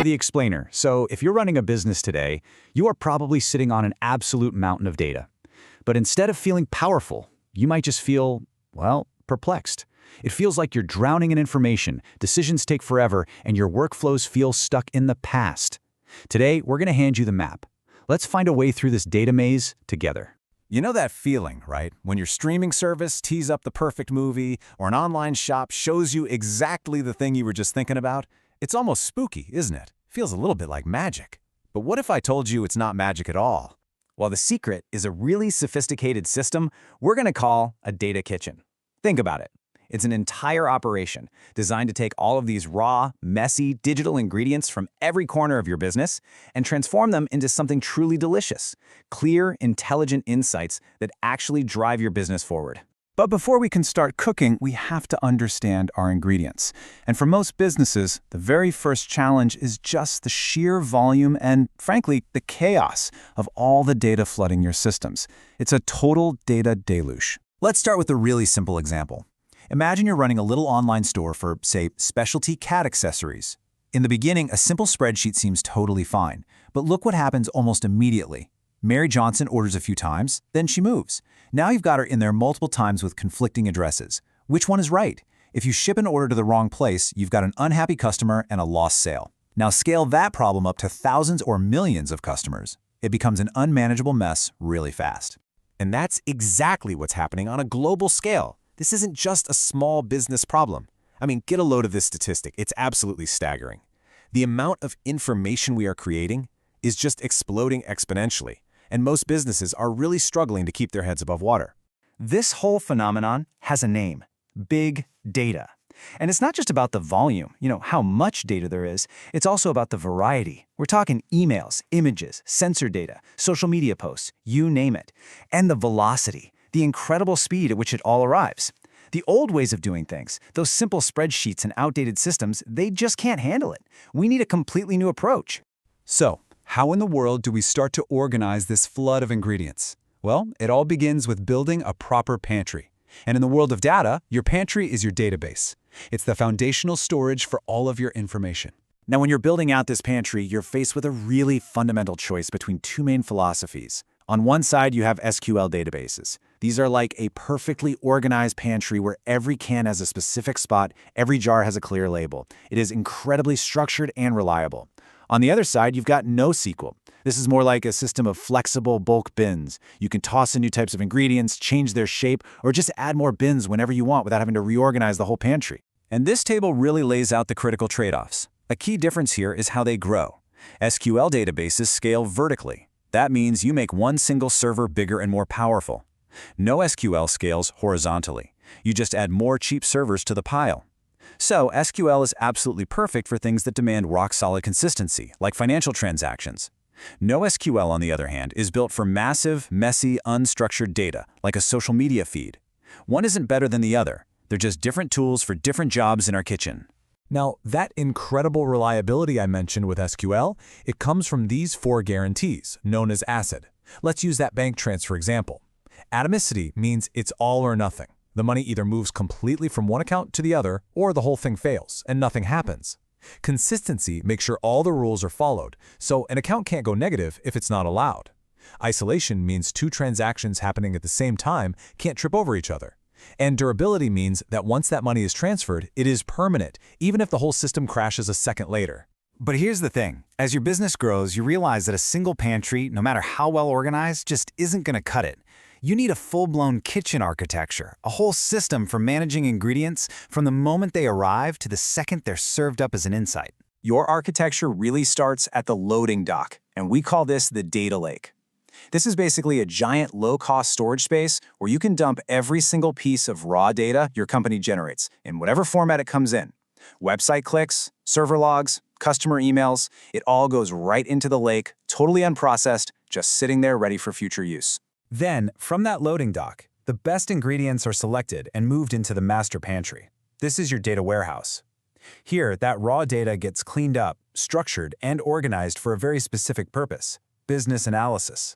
the explainer. So if you're running a business today, you are probably sitting on an absolute mountain of data. But instead of feeling powerful, you might just feel, well, perplexed. It feels like you're drowning in information, decisions take forever, and your workflows feel stuck in the past. Today, we're going to hand you the map. Let's find a way through this data maze together. You know that feeling, right? When your streaming service tees up the perfect movie or an online shop shows you exactly the thing you were just thinking about? It's almost spooky, isn't it? Feels a little bit like magic. But what if I told you it's not magic at all? Well, the secret is a really sophisticated system we're going to call a data kitchen. Think about it. It's an entire operation designed to take all of these raw, messy, digital ingredients from every corner of your business and transform them into something truly delicious. Clear, intelligent insights that actually drive your business forward. But before we can start cooking, we have to understand our ingredients. And for most businesses, the very first challenge is just the sheer volume and, frankly, the chaos of all the data flooding your systems. It's a total data deluge. Let's start with a really simple example. Imagine you're running a little online store for, say, specialty cat accessories. In the beginning, a simple spreadsheet seems totally fine, but look what happens almost immediately. Mary Johnson orders a few times, then she moves. Now you've got her in there multiple times with conflicting addresses. Which one is right? If you ship an order to the wrong place, you've got an unhappy customer and a lost sale. Now scale that problem up to thousands or millions of customers. It becomes an unmanageable mess really fast. And that's exactly what's happening on a global scale. This isn't just a small business problem. I mean, get a load of this statistic. It's absolutely staggering. The amount of information we are creating is just exploding exponentially, and most businesses are really struggling to keep their heads above water. This whole phenomenon has a name: big data. And it's not just about the volume, how much data there is, it's also about the variety. We're talking emails, images, sensor data, social media posts, you name it. And the velocity, the incredible speed at which it all arrives. The old ways of doing things, those simple spreadsheets and outdated systems, they just can't handle it. We need a completely new approach. So, how in the world do we start to organize this flood of ingredients? Well, it all begins with building a proper pantry. And in the world of data, your pantry is your database. It's the foundational storage for all of your information. Now, when you're building out this pantry, you're faced with a really fundamental choice between two main philosophies. On one side, you have SQL databases. These are like a perfectly organized pantry where every can has a specific spot, every jar has a clear label. It is incredibly structured and reliable. On the other side, you've got NoSQL. This is more like a system of flexible bulk bins. You can toss in new types of ingredients, change their shape, or just add more bins whenever you want without having to reorganize the whole pantry. And this table really lays out the critical trade-offs. A key difference here is how they grow. SQL databases scale vertically. That means you make one single server bigger and more powerful. NoSQL scales horizontally. You just add more cheap servers to the pile. So SQL is absolutely perfect for things that demand rock-solid consistency, like financial transactions. NoSQL, on the other hand, is built for massive, messy, unstructured data, like a social media feed. One isn't better than the other. They're just different tools for different jobs in our kitchen. Now, that incredible reliability I mentioned with SQL, it comes from these 4 guarantees, known as ACID. Let's use that bank transfer example. Atomicity means it's all or nothing. The money either moves completely from one account to the other, or the whole thing fails, and nothing happens. Consistency makes sure all the rules are followed, so an account can't go negative if it's not allowed. Isolation means 2 transactions happening at the same time can't trip over each other. And durability means that once that money is transferred, it is permanent, even if the whole system crashes a second later. But here's the thing. As your business grows, you realize that a single pantry, no matter how well organized, just isn't going to cut it. You need a full-blown kitchen architecture, a whole system for managing ingredients from the moment they arrive to the second they're served up as an insight. Your architecture really starts at the loading dock, and we call this the data lake. This is basically a giant low-cost storage space where you can dump every single piece of raw data your company generates, in whatever format it comes in. Website clicks, server logs, customer emails, it all goes right into the lake, totally unprocessed, just sitting there ready for future use. Then, from that loading dock, the best ingredients are selected and moved into the master pantry. This is your data warehouse. Here, that raw data gets cleaned up, structured, and organized for a very specific purpose: business analysis.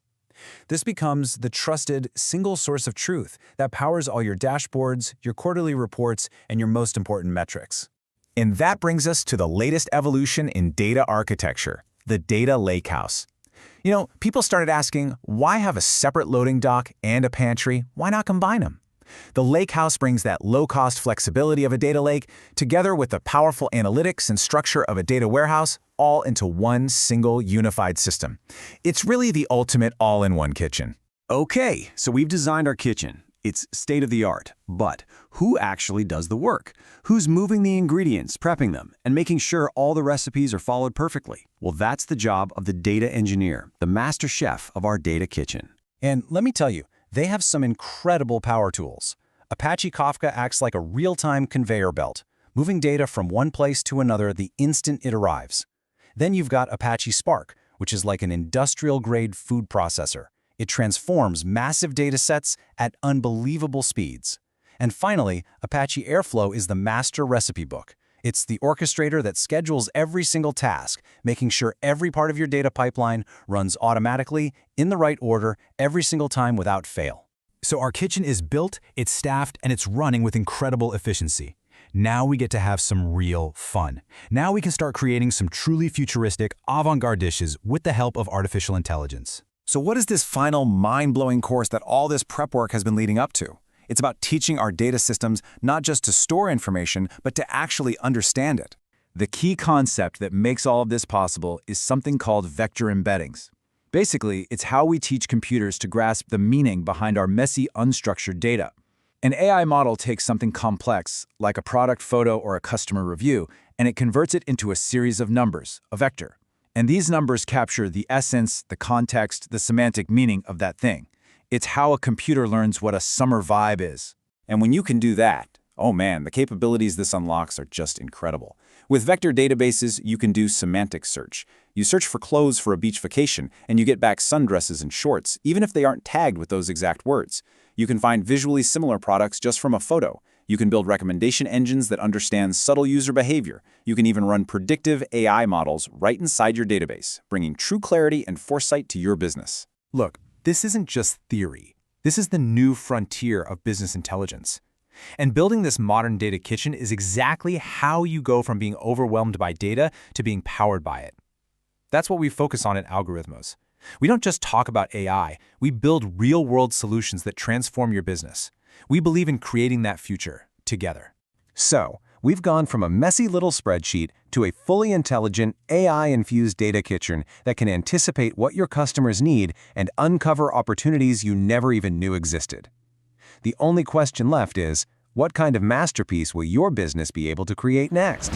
This becomes the trusted, single source of truth that powers all your dashboards, your quarterly reports, and your most important metrics. And that brings us to the latest evolution in data architecture, the data lakehouse. People started asking, why have a separate loading dock and a pantry? Why not combine them? The lakehouse brings that low-cost flexibility of a data lake together with the powerful analytics and structure of a data warehouse all into one single unified system. It's really the ultimate all-in-one kitchen. Okay, so we've designed our kitchen. It's state-of-the-art, but who actually does the work? Who's moving the ingredients, prepping them, and making sure all the recipes are followed perfectly? Well, that's the job of the data engineer, the master chef of our data kitchen. And let me tell you, they have some incredible power tools. Apache Kafka acts like a real-time conveyor belt, moving data from one place to another the instant it arrives. Then you've got Apache Spark, which is like an industrial-grade food processor. It transforms massive data sets at unbelievable speeds. And finally, Apache Airflow is the master recipe book. It's the orchestrator that schedules every single task, making sure every part of your data pipeline runs automatically, in the right order, every single time without fail. So our kitchen is built, it's staffed, and it's running with incredible efficiency. Now we get to have some real fun. Now we can start creating some truly futuristic, avant-garde dishes with the help of artificial intelligence. So what is this final mind-blowing course that all this prep work has been leading up to? It's about teaching our data systems not just to store information, but to actually understand it. The key concept that makes all of this possible is something called vector embeddings. Basically, it's how we teach computers to grasp the meaning behind our messy, unstructured data. An AI model takes something complex, like a product photo or a customer review, and it converts it into a series of numbers, a vector. And these numbers capture the essence, the context, the semantic meaning of that thing. It's how a computer learns what a summer vibe is. And when you can do that, oh man, the capabilities this unlocks are just incredible. With vector databases, you can do semantic search. You search for clothes for a beach vacation, and you get back sundresses and shorts, even if they aren't tagged with those exact words. You can find visually similar products just from a photo. You can build recommendation engines that understand subtle user behavior. You can even run predictive AI models right inside your database, bringing true clarity and foresight to your business. Look, this isn't just theory. This is the new frontier of business intelligence. And building this modern data kitchen is exactly how you go from being overwhelmed by data to being powered by it. That's what we focus on at Algorythmos. We don't just talk about AI, we build real-world solutions that transform your business. We believe in creating that future together. So, we've gone from a messy little spreadsheet to a fully intelligent, AI-infused data kitchen that can anticipate what your customers need and uncover opportunities you never even knew existed. The only question left is, what kind of masterpiece will your business be able to create next?